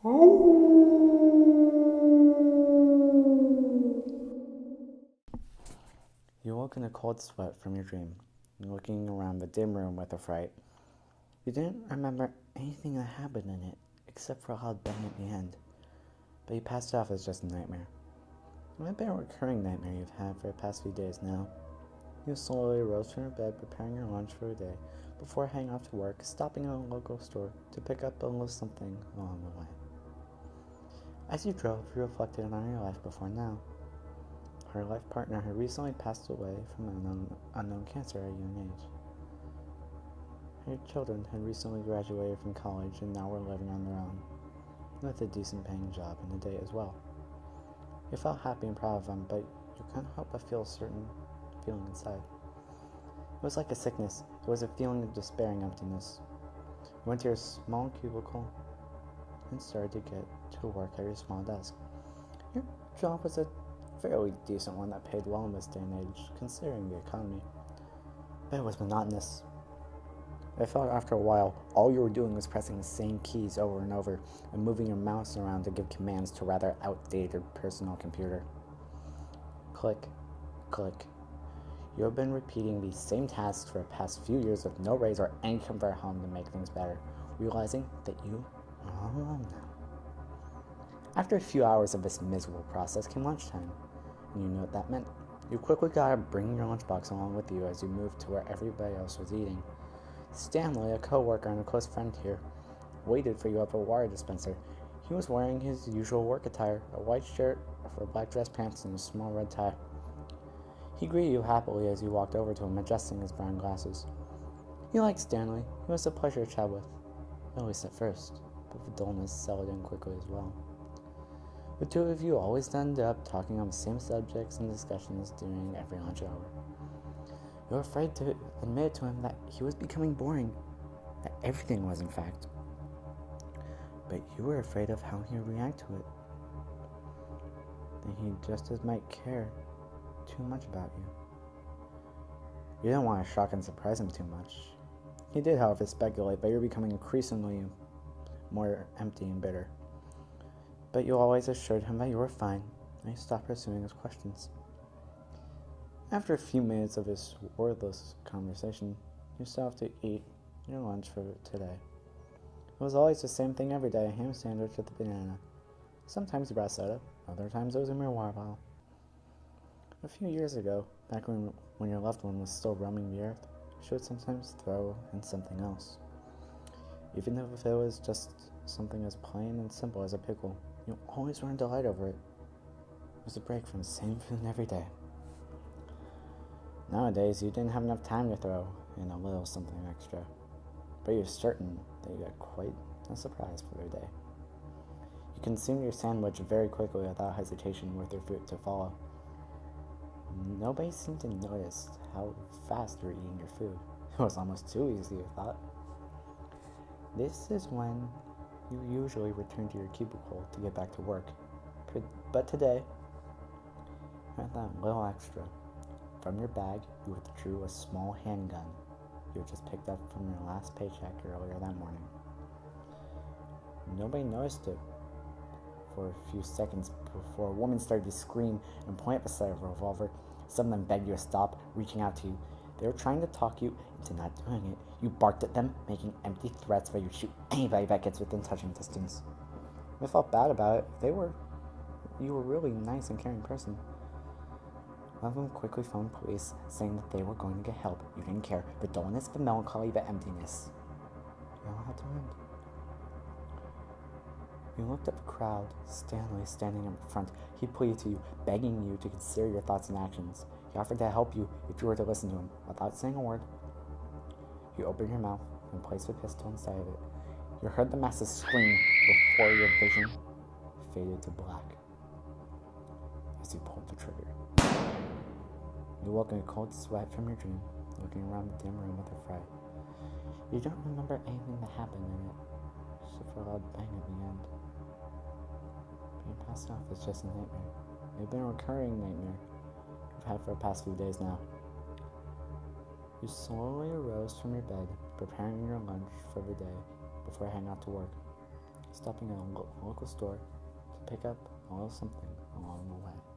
You woke in a cold sweat from your dream, looking around the dim room with a fright. You didn't remember anything that happened in it, except for a loud bang at the end. But you passed it off as just a nightmare. It might be a recurring nightmare you've had for the past few days now. You slowly rose from your bed, preparing your lunch for the day, before heading off to work, stopping at a local store to pick up a little something along the way. As you drove, you reflected on your life before now. Her life partner had recently passed away from unknown cancer at a young age. Her children had recently graduated from college and now were living on their own, with a decent paying job and a day as well. You felt happy and proud of them, but you couldn't help but feel a certain feeling inside. It was like a sickness. It was a feeling of despairing emptiness. You went to your small cubicle and started to get to work at your small desk. Your job was a fairly decent one that paid well in this day and age, considering the economy. But it was monotonous. I felt after a while, all you were doing was pressing the same keys over and over, and moving your mouse around to give commands to a rather outdated personal computer. Click, click. You have been repeating these same tasks for the past few years with no raise or any comfort at home to make things better, realizing that you are all alone now. After a few hours of this miserable process came lunchtime, and you knew what that meant. You quickly got up, bringing your lunchbox along with you as you moved to where everybody else was eating. Stanley, a co-worker and a close friend here, waited for you at the water dispenser. He was wearing his usual work attire, a white shirt over black dress pants and a small red tie. He greeted you happily as you walked over to him, adjusting his brown glasses. You liked Stanley. He was a pleasure to chat with, at least at first, but the dullness settled in quickly as well. The two of you always ended up talking on the same subjects and discussions during every lunch hour. You were afraid to admit to him that he was becoming boring, that everything was in fact. But you were afraid of how he would react to it, that he just as might care too much about you. You didn't want to shock and surprise him too much. He did, however, speculate, but you're becoming increasingly more empty and bitter. But you always assured him that you were fine, and he stopped pursuing his questions. After a few minutes of this wordless conversation, you set off to eat your lunch for today. It was always the same thing every day, a ham sandwich with a banana. Sometimes you brought soda, other times it was a mere water bottle. A few years ago, back when your loved one was still roaming the earth, she would sometimes throw in something else. Even if it was just something as plain and simple as a pickle, you always were in delight over it. It was a break from the same food every day. Nowadays, you didn't have enough time to throw in a little something extra, but you're certain that you got quite a surprise for the day. You consumed your sandwich very quickly without hesitation, with your food to follow. Nobody seemed to notice how fast you were eating your food. It was almost too easy, you thought. This is when you usually return to your cubicle to get back to work. But today, you had that little extra. From your bag, you withdrew a small handgun you had just picked up from your last paycheck earlier that morning. Nobody noticed it for a few seconds before a woman started to scream and point up beside a revolver. Some of them begged you to stop, reaching out to you. They were trying to talk you into not doing it. You barked at them, making empty threats that you'd shoot anybody that gets within touching distance. You felt bad about it. You were really nice and caring person. One of them quickly phoned police, saying that they were going to get help. You didn't care. The dullness, the melancholy, the emptiness. You all had to end. You looked at the crowd, Stanley standing in front. He pleaded to you, begging you to consider your thoughts and actions. He offered to help you if you were to listen to him. Without saying a word, you opened your mouth and placed a pistol inside of it. You heard the masses scream before your vision faded to black as you pulled the trigger. You woke in a cold sweat from your dream, looking around the dim room with a fright. You don't remember anything that happened in it, except for a loud bang at the end. Being passed off is just a nightmare. It's been a recurring nightmare you've had for the past few days now. You slowly arose from your bed, preparing your lunch for the day before heading out to work. stopping at a local store to pick up a little something along the way.